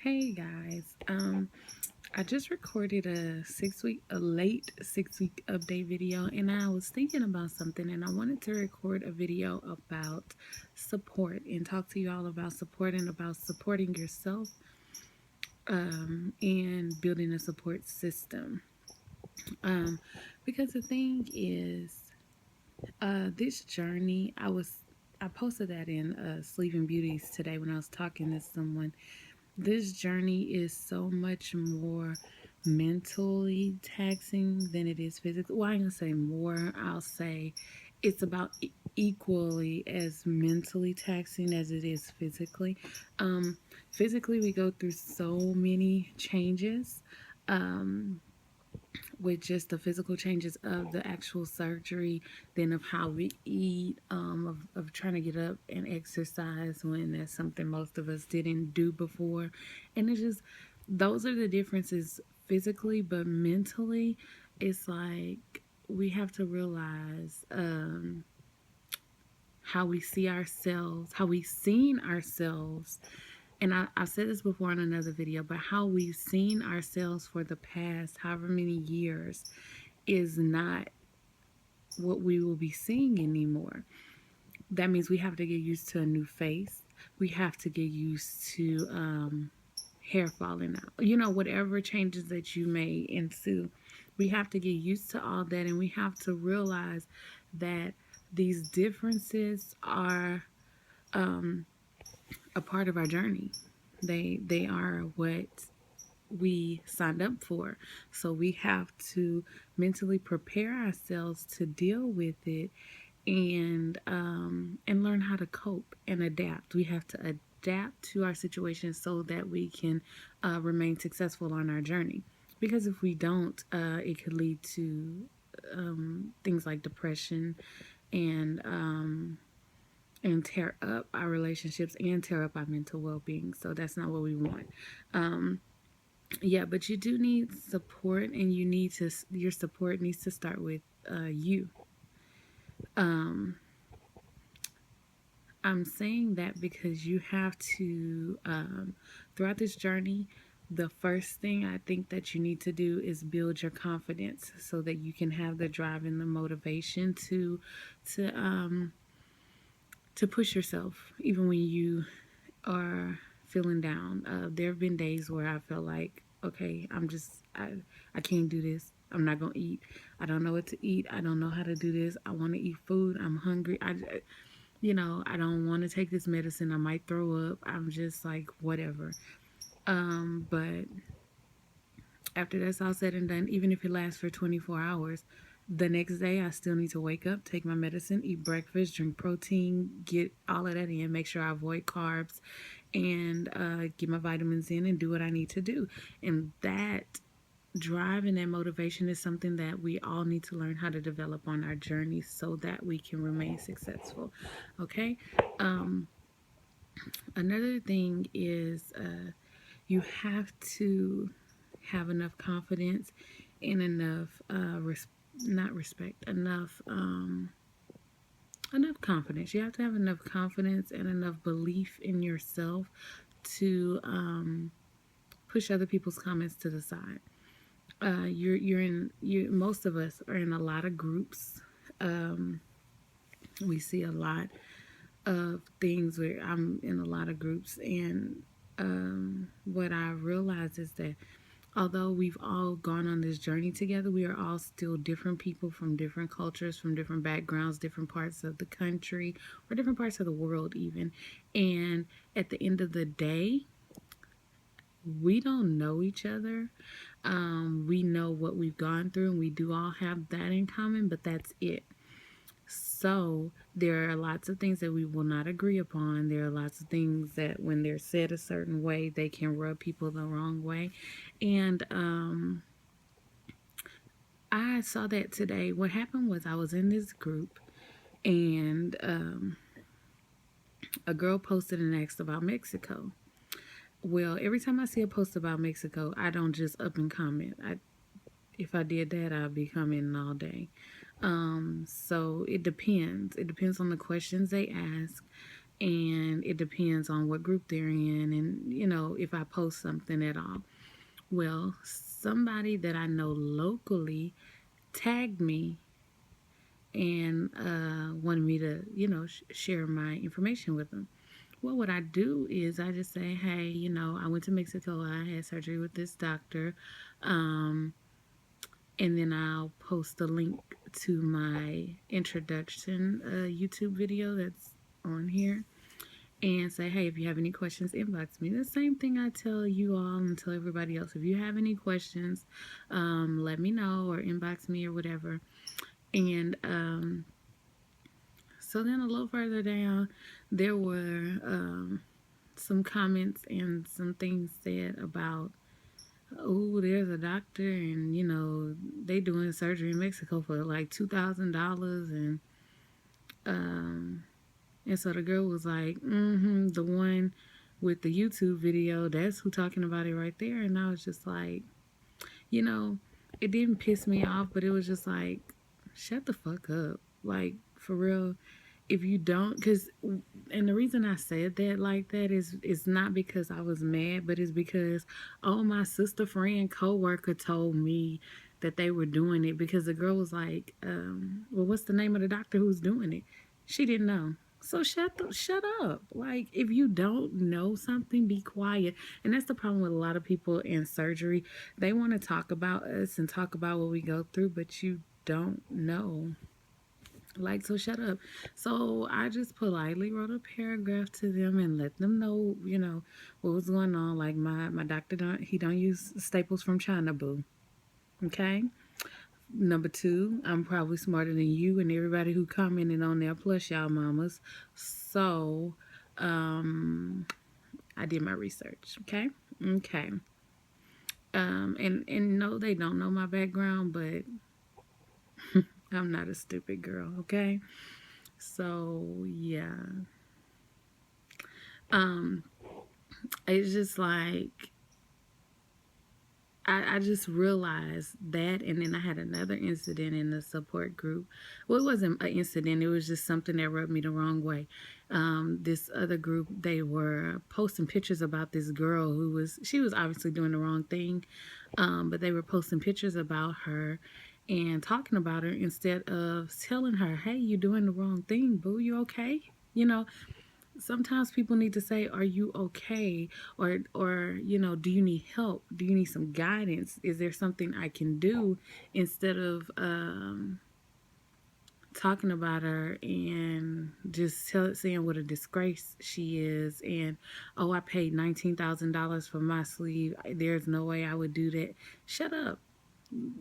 Hey guys, I just recorded a late 6 week update video, and I was thinking about something, and I wanted to record a video about support and talk to you all about support and about supporting yourself, and building a support system. Um, because the thing is, this journey, I posted that in Sleeping Beauties today when I was talking to someone. This journey is so much more mentally taxing than it is physically. Well, I'm going to say more. I'll say it's about equally as mentally taxing as it is physically. Um, Physically, we go through so many changes. Um, with just the physical changes of the actual surgery, then of how we eat, of trying to get up and exercise when that's something most of us didn't do before. And it's just, those are the differences physically, but mentally, it's like we have to realize how we see ourselves, how we've seen ourselves, and I've said this before in another video, but how we've seen ourselves for the past however many years is not what we will be seeing anymore. That means we have to get used to a new face. We have to get used to hair falling out. Whatever changes that you may ensue, we have to get used to all that, and we have to realize that these differences are a part of our journey. They are what we signed up for. So we have to mentally prepare ourselves to deal with it, and learn how to cope and adapt. We have to adapt to our situation so that we can remain successful on our journey. Because if we don't, it could lead to things like depression and tear up our relationships and tear up our mental well-being. So that's not what we want. Yeah, but you do need support, and your support needs to start with you. I'm saying that because you have to, throughout this journey, the first thing I think that you need to do is build your confidence so that you can have the drive and the motivation to um, to push yourself even when you are feeling down. There have been days where I felt like, okay, I can't do this. I'm not gonna eat. I don't know what to eat. I don't know how to do this. I want to eat food. I'm hungry. I don't want to take this medicine. I might throw up. I'm just like, whatever. But after that's all said and done, even if it lasts for 24 hours, the next day I still need to wake up, take my medicine, eat breakfast, drink protein, get all of that in, make sure I avoid carbs, and get my vitamins in and do what I need to do. And that drive and that motivation is something that we all need to learn how to develop on our journey so that we can remain successful. Okay? Another thing is you have to have enough confidence and enough not respect, enough confidence. You have to have enough confidence and enough belief in yourself to push other people's comments to the side. Most of us are in a lot of groups. We see a lot of things where I'm in a lot of groups, and what I realize is that although we've all gone on this journey together, we are all still different people from different cultures, from different backgrounds, different parts of the country, or different parts of the world, even. And at the end of the day, we don't know each other. We know what we've gone through, and we do all have that in common, but that's it. So there are lots of things that we will not agree upon. There are lots of things that when they're said a certain way, they can rub people the wrong way. And I saw that today. What happened was I was in this group, and a girl posted and asked about Mexico. Well, every time I see a post about Mexico, I don't just up and comment. If I did that, I'd be commenting all day. So it depends. It depends on the questions they ask, and it depends on what group they're in, and if I post something at all. Well, somebody that I know locally tagged me and wanted me to, share my information with them. Well, what I do is I just say, hey, I went to Mexico. I had surgery with this doctor. Um, and then I'll post a link to my introduction YouTube video that's on here and say, hey, if you have any questions, inbox me. The same thing I tell you all and tell everybody else. If you have any questions, let me know or inbox me or whatever. And so then a little further down, there were some comments and some things said about, oh, there's a doctor and, they doing surgery in Mexico for like $2,000. Um, and so the girl was like, the one with the YouTube video, that's who talking about it right there. And I was just like, you know, it didn't piss me off, but it was just like, shut the fuck up. Like, for real, if you don't, because, and the reason I said that like that is not because I was mad, but it's because, oh, my sister friend co-worker told me that they were doing it, because the girl was like, well, what's the name of the doctor who's doing it? She didn't know. So shut up. Like, if you don't know something, be quiet. And that's the problem with a lot of people in surgery. They want to talk about us and talk about what we go through, but you don't know. Like, so shut up. So I just politely wrote a paragraph to them and let them know, what was going on. Like, my doctor don't use staples from China, boo. Okay? Number two, I'm probably smarter than you and everybody who commented on there, plus y'all mamas. So, I did my research. Okay? Okay. And no, they don't know my background, but I'm not a stupid girl, okay? So yeah. Um, it's just like I just realized that, and then I had another incident in the support group. Well, it wasn't an incident, it was just something that rubbed me the wrong way. This other group, they were posting pictures about this girl she was obviously doing the wrong thing, but they were posting pictures about her and talking about her instead of telling her, hey, you're doing the wrong thing, boo, you okay? Sometimes people need to say, are you okay? Or do you need help? Do you need some guidance? Is there something I can do? Instead of talking about her and just saying what a disgrace she is, and, oh, I paid $19,000 for my sleeve, there's no way I would do that. Shut up.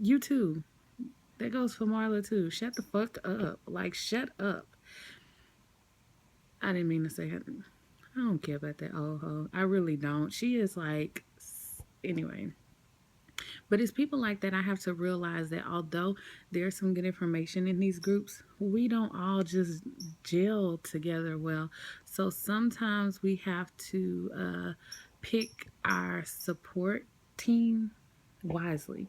You too. That goes for Marla too. Shut the fuck up. Like, shut up. I didn't mean to say it. I don't care about that old hoe. I really don't. She is like, anyway. But it's people like that I have to realize that although there's some good information in these groups, we don't all just gel together well. So sometimes we have to pick our support team wisely.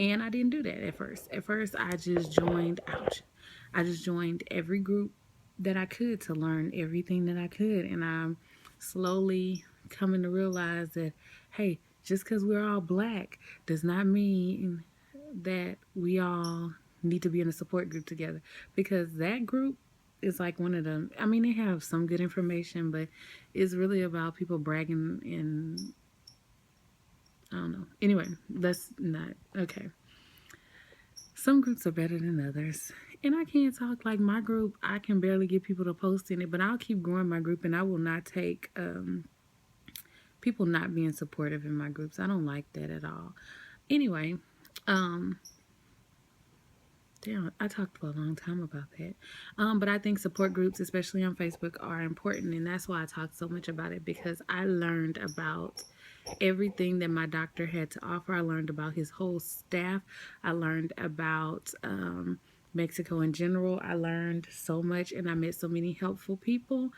And I didn't do that at first. At first, I just joined, I just joined every group that I could to learn everything that I could. And I'm slowly coming to realize that, hey, just because we're all black does not mean that we all need to be in a support group together. Because that group is like one of them. I mean, they have some good information, but it's really about people bragging and I don't know. Anyway, that's not okay. Some groups are better than others. And I can't talk like my group. I can barely get people to post in it, but I'll keep growing my group and I will not take people not being supportive in my groups. I don't like that at all. Anyway, damn, I talked for a long time about that. But I think support groups, especially on Facebook, are important. And that's why I talk so much about it, because I learned about everything that my doctor had to offer. I learned about his whole staff. I learned about Mexico in general. I learned so much and I met so many helpful people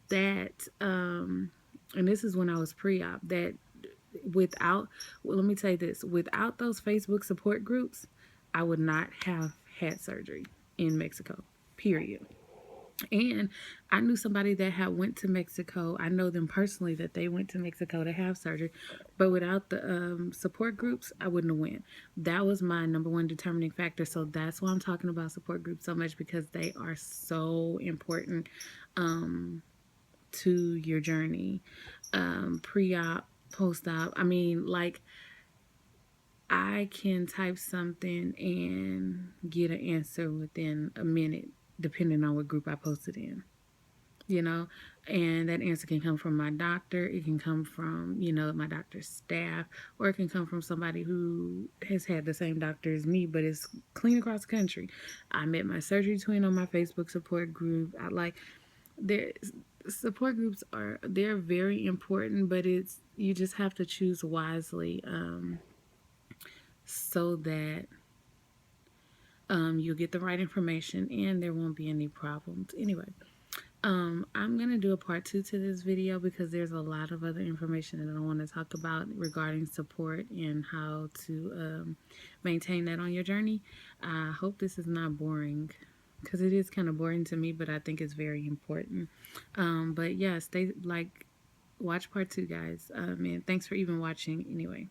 that, and this is when I was pre-op, that let me tell you this, without those Facebook support groups, I would not have had surgery in Mexico, period. And I knew somebody that had went to Mexico. I know them personally that they went to Mexico to have surgery, but without the support groups, I wouldn't have went. That was my number one determining factor. So that's why I'm talking about support groups so much, because they are so important um, to your journey, pre-op, post-op. I mean, like, I can type something and get an answer within a minute, depending on what group I posted in, you know. And that answer can come from my doctor, it can come from, my doctor's staff, or it can come from somebody who has had the same doctor as me but is clean across the country. I met my surgery twin on my Facebook support group. I like their support groups they're very important, but it's you just have to choose wisely, so that you'll get the right information and there won't be any problems. Anyway, I'm gonna do a part two to this video because there's a lot of other information that I want to talk about regarding support and how to maintain that on your journey. I hope this is not boring, because it is kind of boring to me, but I think it's very important. But yeah, watch part two, guys. And thanks for even watching anyway.